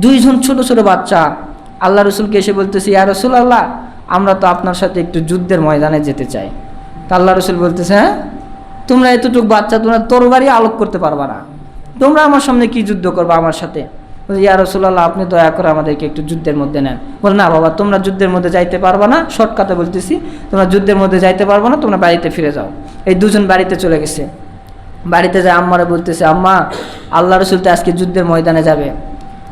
দুইজন ছোট ছোট বাচ্চা আল্লাহ রসুলকে এসে বলতেছে, ইয়া রাসূলুল্লাহ, আমরা তো আপনার সাথে একটু যুদ্ধের ময়দানে যেতে চাই। তা আল্লাহ রসুল বলতেছে, হ্যাঁ, তোমরা এতটুকু বাচ্চা, তোমরা তরবারি আলোক করতে পারবা না, তোমরা আমার সামনে কি যুদ্ধ করবা আমার সাথে? ইয়া রাসূলুল্লাহ, আপনি দয়া করে আমাদেরকে একটু যুদ্ধের মধ্যে নেন। বল, না বাবা, তোমরা যুদ্ধের মধ্যে যাইতে পারবা না, শর্টকাটে বলতেছি, তোমরা যুদ্ধের মধ্যে যাইতে পারবা না, তোমরা বাড়িতে ফিরে যাও। এই দুজন বাড়িতে চলে গেছে। বাড়িতে যায় আম্মারে বলতেছে, আম্মা, আল্লাহ রসুল তো আজকে যুদ্ধের ময়দানে যাবে।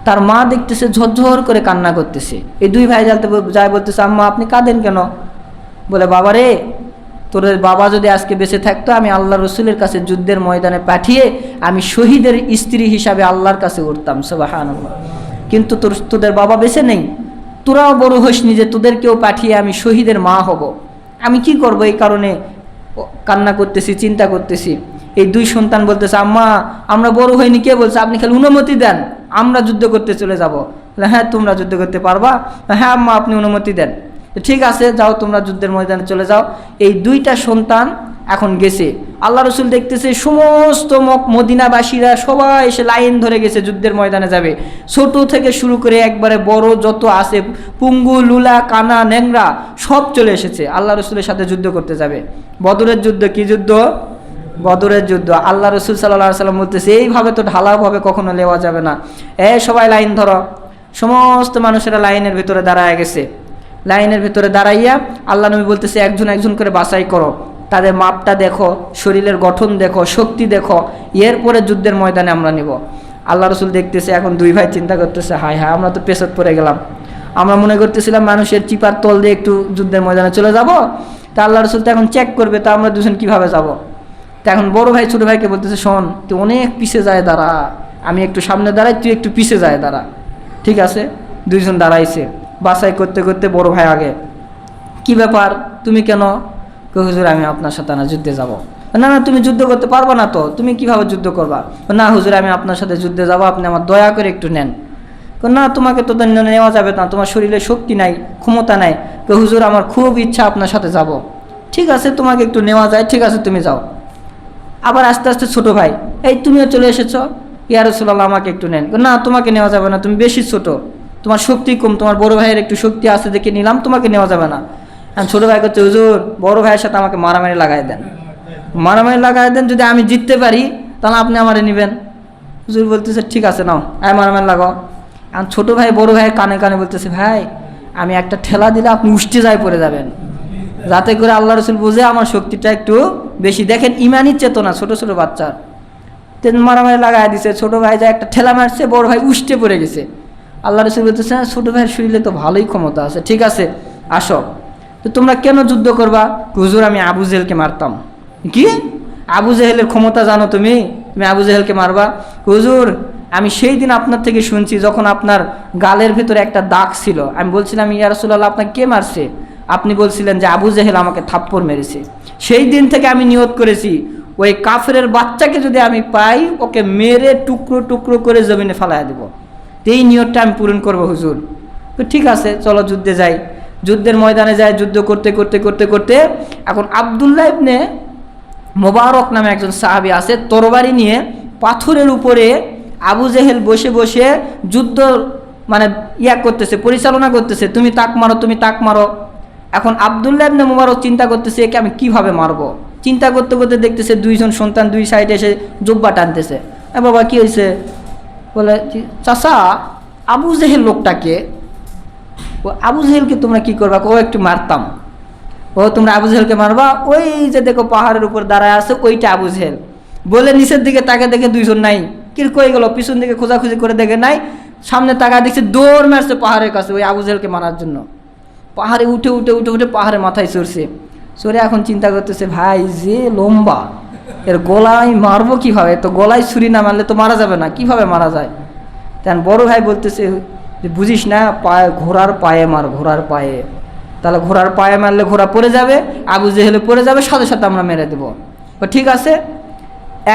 তার মা দেখতেছে ঝরঝর করে কান্না করতেছে। এই দুই ভাই যায় বলতেছে, আম্মা আপনি কাঁদেন কেন? বলে, বাবা রে, তোদের বাবা যদি আজকে বেঁচে থাকতো, আমি আল্লাহ রসুলের কাছে যুদ্ধের ময়দানে পাঠিয়ে আমি শহীদের স্ত্রী হিসাবে আল্লাহর কাছে উঠতাম, সুবহানাল্লাহ। কিন্তু তোদের বাবা বেঁচে নেই, তোরাও বড় হইসনি যে তোদেরকেও পাঠিয়ে আমি শহীদের মা হব। আমি কি করব? এই কারণে কান্না করতেছি, চিন্তা করতেছি। এই দুই সন্তান বলতেছে, আম্মা আমরা বড় হইনি, কে বলছে? আপনি খালি অনুমতি দেন, আমরা যুদ্ধ করতে চলে যাব। হ্যাঁ, তোমরা যুদ্ধ করতে পারবা? হ্যাঁ আম্মা, আপনি অনুমতি দেন। ঠিক আছে, যাও, তোমরা যুদ্ধের ময়দানে চলে যাও। এই দুইটা সন্তান এখন গেছে। আল্লাহ রসুল দেখতেছে সমস্ত মদিনাবাসীরা সবাই এসে লাইন ধরে গেছে, যুদ্ধের ময়দানে যাবে। ছোট থেকে শুরু করে একবারে বড় যত আছে, পুঙ্গু, লুলা, কানা, ন্যাংরা সব চলে এসেছে, আল্লাহ রসুলের সাথে যুদ্ধ করতে যাবে। বদরের যুদ্ধ। কি যুদ্ধ? বদরের যুদ্ধ। আল্লাহ রসুল সাল্লাল্লাহু আলাইহি ওয়াসাল্লাম বলতেছে, এইভাবে তো ঢালাওভাবে কখনো নেওয়া যাবে না। সবাই লাইন ধরো। সমস্ত মানুষেরা লাইনের ভিতরে দাঁড়ায় গেছে। লাইনের ভিতরে দাঁড়াইয়া আল্লাহ নবী বলতেছে, একজন একজন করে বাছাই করো, তাদের মাপটা দেখো, শরীরের গঠন দেখো, শক্তি দেখো, এরপরে যুদ্ধের ময়দানে আমরা নিব। আল্লাহ রসুল দেখতেছে, এখন দুই ভাই চিন্তা করতেছে, হায় হায়, আমরা তো পেছট পড়ে গেলাম। আমরা মনে করতেছিলাম মানুষের চিপার তল দিয়ে একটু যুদ্ধের ময়দানে চলে যাব, তা আল্লাহ রসুল তো এখন চেক করবে, তা আমরা দুজন কিভাবে যাব? তা এখন বড় ভাই ছোট ভাইকে বলতেছে, শোন, তুই অনেক পিছে যায় দাঁড়া, আমি একটু সামনে দাঁড়াই, তুই একটু পিছে যায় দাঁড়া। ঠিক আছে, দুইজন দাঁড়াইছে। বাছাই করতে করতে বড় ভাই আগে। কি ব্যাপার, তুমি কেন? হুজুর, আমি আপনার সাথে না যুদ্ধে যাব। না না, তুমি যুদ্ধ করতে পারবা না তো, তুমি কিভাবে যুদ্ধ করবা? না হুজুর, আমি আপনার সাথে যুদ্ধে যাব, আপনি আমার দয়া করে একটু নেন। না, তোমাকে তো নেওয়া যাবে না, তোমার শরীরে শক্তি নাই, ক্ষমতা নাই। হুজুর, আমার খুব ইচ্ছা আপনার সাথে যাব। ঠিক আছে, তোমাকে একটু নেওয়া যায়, ঠিক আছে তুমি যাও। আবার আস্তে আস্তে ছোট ভাই, এই তুমিও চলে এসেছো, ইয়া রাসূলুল্লাহ আমাকে একটু নেন। না, তোমাকে নেওয়া যাবে না, তুমি বেশি ছোট, তোমার শক্তি কম, তোমার বড় ভাইয়ের একটু শক্তি আছে দেখে নিলাম, তোমাকে নেওয়া যাবে না। ছোট ভাই করছে, হুজুর বড় ভাইয়ের সাথে আমাকে মারামারি লাগাই দেন, মারামারি লাগাই দেন, যদি আমি জিততে পারি তাহলে আপনি আমারে নেবেন। হুজুর বলতেছে, ঠিক আছে নাও, মারামারি লাগাও। আর ছোট ভাই বড় ভাইয়ের কানে কানে বলতেছে, ভাই আমি একটা ঠেলা দিলে আপনি উষ্টে যায় পড়ে যাবেন, যাতে করে আল্লাহ রসুল বুঝে আমার শক্তিটা একটু বেশি। দেখেন ইমানি চেতনা, ছোট ছোট বাচ্চার। তেন মারামারি লাগাই দিছে, ছোট ভাই যায় একটা ঠেলা মারছে, বড় ভাই উষ্টে পড়ে গেছে। আল্লাহ রসুল বলতেছে, ছোট ভাইয়ের শরীরে তো ভালোই ক্ষমতা আছে, ঠিক আছে আসো। তো তোমরা কেন যুদ্ধ করবা? হুজুর, আমি আবু জেহেলকে মারতাম। কি? আবু জেহেলের ক্ষমতা জানো তুমি? তুমি আবু জেহেলকে মারবা? হুজুর, আমি সেই দিন আপনার থেকে শুনছি, যখন আপনার গালের ভিতরে একটা দাগ ছিল, আমি বলছিলাম, ইয়া রাসূলুল্লাহ আপনাকে কে মারছে? আপনি বলছিলেন যে আবু জেহেল আমাকে থাপ্পড় মেরেছে। সেই দিন থেকে আমি নিয়ত করেছি, ওই কাফেরের বাচ্চাকে যদি আমি পাই, ওকে মেরে টুকরো টুকরো করে জমিনে ফেলাইয়া দেবো। এই নিয়তটা আমি পূরণ করবো হুজুর। তো ঠিক আছে, চলো যুদ্ধে যাই। যুদ্ধের ময়দানে যায়, যুদ্ধ করতে করতে করতে করতে এখন আব্দুল্লাহ ইবনে মোবারক নামে একজন সাহাবী আছে, তরবারি নিয়ে পাথরের উপরে আবু জেহেল বসে বসে যুদ্ধ মানে করতেছে, পরিচালনা করতেছে, তুমি তাক মারো, তুমি তাক মারো। এখন আব্দুল্লাহ ইবনে মোবারক চিন্তা করতেছে, একে আমি কিভাবে মারবো। চিন্তা করতে করতে দেখতেছে দুইজন সন্তান দুই সাইডে এসে জুব্বা টানতেছে। বাবা কি হয়েছে? বলে, চাচা আবু জেহেল লোকটাকে, ও আবু জেহেলকে তোমরা কি করবা? ও একটু মারতাম। ও তোমরা আবু জেহেলকে মারবা? ওই যে দেখো পাহাড়ের উপর দাঁড়ায় আছে, ওইটা আবু জেহেল। বলে নিচের দিকে তাকে দেখে দুইজন নাই, কি কই গেল, পিছন দিকে খোঁজাখুঁজি করে দেখে নাই, সামনে তাকায় দেখছে দৌড় মারছে পাহাড়ের কাছে ওই আবু জেহেলকে মারার জন্য। পাহাড়ে উঠে উঠে উঠে উঠে পাহাড়ে মাথায় চড়ছে। চড়ে এখন চিন্তা করতেছে, ভাই যে লম্বা, এর গলায় মারবো কিভাবে? তো গলায় ছুরি না মারলে তো মারা যাবে না, কিভাবে মারা যায়? তখন বড় ভাই বলতেছে যে, বুঝিস না, পায়ে ঘোড়ার পায়ে মার, ঘোড়ার পায়ে। তাহলে ঘোড়ার পায়ে মারলে ঘোড়া পড়ে যাবে, আবু জেহেলে পড়ে যাবে, সাথে সাথে আমরা মেরে দেবো। ঠিক আছে।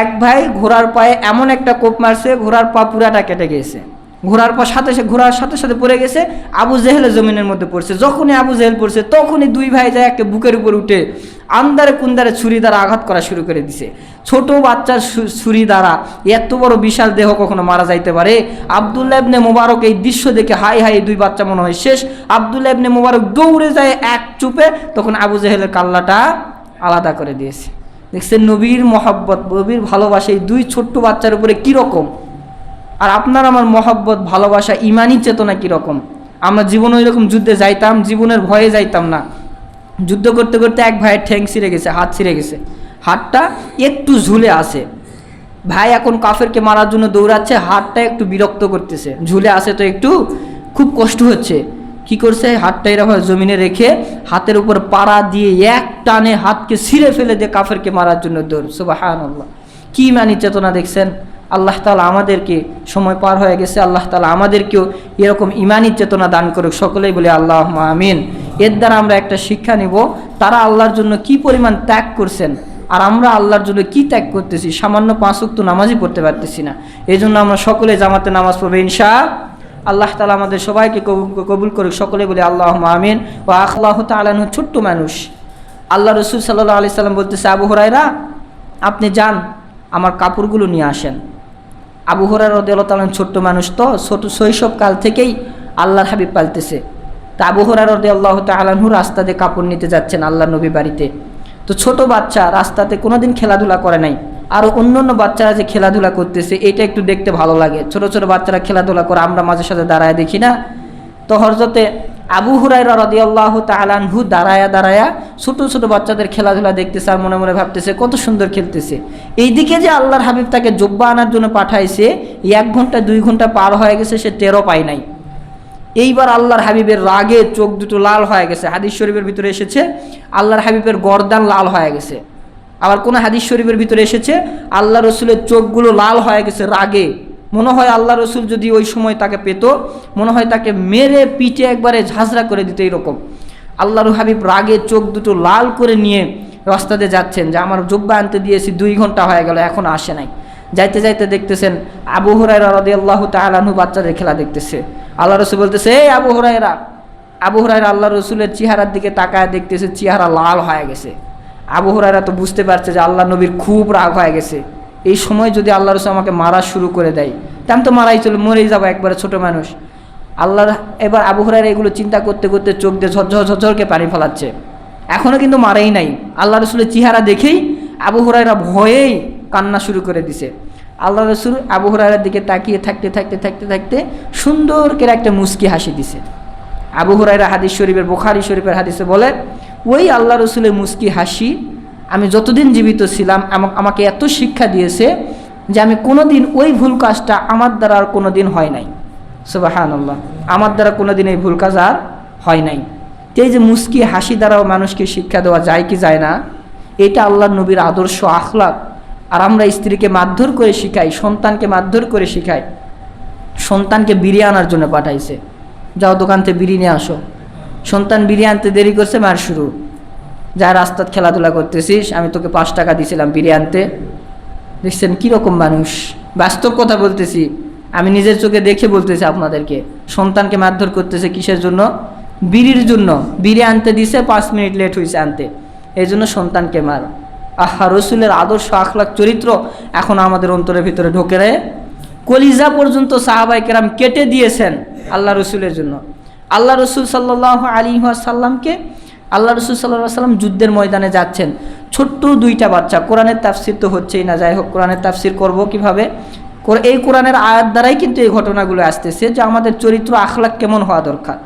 এক ভাই ঘোড়ার পায়ে এমন একটা কোপ মারছে, ঘোড়ার পা পুরাটা কেটে গিয়েছে। ঘোড়ার পা ঘোড়ার সাথে সাথে পড়ে গেছে, আবু জেহেলের জমিনের মধ্যে পড়ছে। যখনই আবু জেহেল পড়ছে, তখনই দুই ভাই যায় একটা বুকের উপর উঠে আন্দারে কুন্দারে ছুরি দ্বারা আঘাত করা শুরু করে দিছে। ছোট বাচ্চার ছুরি দ্বারা এত বড় বিশাল দেহ কখনো মারা যাইতে পারে? আব্দুল্লাহ ইবনে মুবারক এই দৃশ্য দেখে হাই হাই, দুই বাচ্চা মনে হয় শেষ। আব্দুল্লাহ ইবনে মুবারক দৌড়ে যায় এক চুপে, তখন আবু জেহেলের কাল্লাটা আলাদা করে দিয়েছে। দেখছেন নবীর মহব্বত, নবীর ভালোবাসা এই দুই ছোট্ট বাচ্চার উপরে কীরকম। আর আপনার আমার মহব্বত, ভালোবাসা, ইমানি চেতনা কীরকম। আমরা জীবনে ওই রকম যুদ্ধে যাইতাম, জীবনের ভয়ে যাইতাম না। যুদ্ধ করতে করতে এক ভাইয়ের ঠ্যাং ছিঁড়ে গেছে, হাত ছিঁড়ে গেছে, হাতটা একটু ঝুলে আছে। ভাই এখন কাফেরকে মারার জন্য দৌড়াচ্ছে, হাতটা একটু বিরক্ত করতেছে, ঝুলে আসে তো একটু খুব কষ্ট হচ্ছে। কি করছে, হাতটা এরকম জমিনে রেখে হাতের উপর পাড়া দিয়ে এক টানে হাতকে ছিঁড়ে ফেলে দিয়ে কাফেরকে মারার জন্য দৌড়। সুবহানাল্লাহ, কি ইমানি চেতনা দেখছেন। আল্লাহ তাআলা আমাদেরকে, সময় পার হয়ে গেছে, আল্লাহ তাআলা আমাদেরকেও এরকম ইমানি চেতনা দান করুক, সকলেই বলে আল্লাহুম্মা আমিন। এর দ্বারা আমরা একটা শিক্ষা নিব, তারা আল্লাহর জন্য কি পরিমাণ ত্যাগ করছেন, আর আমরা আল্লাহর জন্য কি ত্যাগ করতেছি। সামান্য 5 ওয়াক্ত নামাজই পড়তে পারতেছি না। এই জন্য আমরা সকলে জামাতে নামাজ পড়বো ইনশাআল্লাহ। তাআলা আমাদের সবাইকে কবুল করুক, সকলে বলে আল্লাহুম্মা আমিন। ওয়া আল্লাহু তাআলা ছোট্ট মানুষ, আল্লাহ রাসূল সাল্লাল্লাহু আলাইহি সাল্লাম বলতেছে, আবু হুরায়রা আপনি যান আমার কাপড়গুলো নিয়ে আসেন। আবু হুরায়রা রাদিয়াল্লাহু তাআলা ছোট্ট মানুষ, তো ছোট শৈশবকাল থেকেই আল্লাহর হাবিব পালতেছে। তা আবু হুরায়রা রাদিয়াল্লাহু তাআলা রাস্তা দিয়ে কাপড় নিতে যাচ্ছেন আল্লাহর নবী বাড়িতে। তো ছোট বাচ্চা রাস্তাতে কোনোদিন খেলাধুলা করে নাই, আর অন্য অন্য বাচ্চারা যে খেলাধুলা করতেছে এটা একটু দেখতে ভালো লাগে। ছোট ছোট বাচ্চারা খেলাধুলা করে, আমরা মাঝে সাথে দাঁড়ায় দেখি না। তো হযরতে আবু হুরায়রা রাদিয়াল্লাহু তাআলা আনহু দাঁড়ায়া ছোট ছোট বাচ্চাদের খেলাধুলা দেখতেছে, আর মনে মনে ভাবতেছে কত সুন্দর খেলতেছে। এইদিকে যে আল্লাহর হাবিব তাকে জুব্বা আনার জন্য পাঠাইছে, 1 ঘন্টা 2 ঘন্টা পার হয়ে গেছে, সে টেরও পায় নাই। এইবার আল্লাহর হাবিবের রাগে চোখ দুটো লাল হয়ে গেছে। হাদিস শরীফের ভিতরে এসেছে আল্লাহর হাবিবের গর্দান লাল হয়ে গেছে। আবার কোন হাদিস শরীফের ভিতরে এসেছে আল্লাহ রসুলের চোখগুলো লাল হয়ে গেছে রাগে। মনে হয় আল্লাহ রসুল যদি ওই সময় তাকে পেত, মনে হয় তাকে মেরে পিঠে একবারে ঝাঁঝরা করে দিত। এইরকম আল্লাহর হাবিব রাগে চোখ দুটো লাল করে নিয়ে রাস্তাতে যাচ্ছেন, যে আমার জুব্বা আনতে দিয়েছি 2 ঘন্টা হয়ে গেল এখন আসে নাই। যাইতে যাইতে দেখতেছেন আবু হুরায়রা রাদিয়াল্লাহু তাআলা আনহু বাচ্চাদের খেলা দেখতেছে। আল্লাহ রসুল বলতেছে, এই আবু হুরায়রা। আবু হুরায়রা আল্লাহ রসুলের চেহারার দিকে তাকায় দেখতেছে চেহারা লাল হয়ে গেছে। আবু হুরায়রা তো বুঝতে পারছে যে আল্লাহ নবীর খুব রাগ হয়ে গেছে। এই সময় যদি আল্লাহ রসুল আমাকে মারা শুরু করে দেয়, তা আমি তো মারাই চলে মরেই যাবো, একবারে ছোট মানুষ। আল্লাহর এবার আবু হুরায়রা এগুলো চিন্তা করতে করতে চোখ দিয়ে ঝরঝরকে পানি ফেলাচ্ছে। এখনও কিন্তু মারাই নাই। আল্লাহ রসুলের চেহারা দেখেই আবু হুরায়রা ভয়েই কান্না শুরু করে দিছে। আল্লাহ রসুল আবু হুরায়রার দিকে তাকিয়ে থাকতে থাকতে থাকতে থাকতে সুন্দর করে একটা মুস্কি হাসি দিছে। আবু হুরায়রা হাদিস শরীফের, বুখারী শরীফের হাদিসে বলে, ওই আল্লাহ রসুলের মুস্কি হাসি আমি যতদিন জীবিত ছিলাম আমাকে এত শিক্ষা দিয়েছে যে আমি কোনোদিন ওই ভুল কাজটা আমার দ্বারা আর কোনোদিন হয় নাই। সুবহানাল্লাহ, আমার দ্বারা কোনোদিন এই ভুল কাজ আর হয় নাই। এই যে মুস্কি হাসি দ্বারাও মানুষকে শিক্ষা দেওয়া যায় কি যায় না, এটা আল্লাহর নবীর আদর্শ আখলাক। আর আমরা স্ত্রীকে মারধর করে শিখাই, সন্তানকে মারধর করে শিখাই। সন্তানকে বিড়ি আনার জন্য পাঠাইছে, যাও দোকান থেকে বিড়ি নিয়ে আসো। সন্তান বিড়ি আনতে দেরি করছে, মার শুরু। যা রাস্তায় খেলাধুলা করতেছিস, আমি তোকে 5 টাকা দিয়েছিলাম বিড়ি আনতে। দেখছেন কীরকম মানুষ। বাস্তব কথা বলতেছি, আমি নিজের চোখে দেখে বলতেছি আপনাদেরকে। সন্তানকে মারধর করতেছে কিসের জন্য? বিড়ির জন্য। বিড়ি আনতে দিছে, 5 মিনিট লেট হয়েছে আনতে, এই জন্য সন্তানকে মার। আহা, রসুলের আদর্শ আখলাক চরিত্র এখন আমাদের অন্তরের ভিতরে ঢোকে রে। কলিজা পর্যন্ত সাহাবায়ে কেরাম কেটে দিয়েছেন আল্লাহ রসুলের জন্য। আল্লাহ রসুল সাল্লাল্লাহু আলাইহি ওয়াসাল্লামকে, আল্লাহ রসুল সাল্লাল্লাহু আলাইহি ওয়াসাল্লাম যুদ্ধের ময়দানে যাচ্ছেন, ছোট্ট 2টা বাচ্চা। কোরআনের তাফসির তো হচ্ছেই না, যাই হোক কোরআনের তাফসির করব কিভাবে? এই কোরআনের আয়াত দ্বারাই কিন্তু এই ঘটনাগুলো আসতেছে যে আমাদের চরিত্র আখলাক কেমন হওয়া দরকার।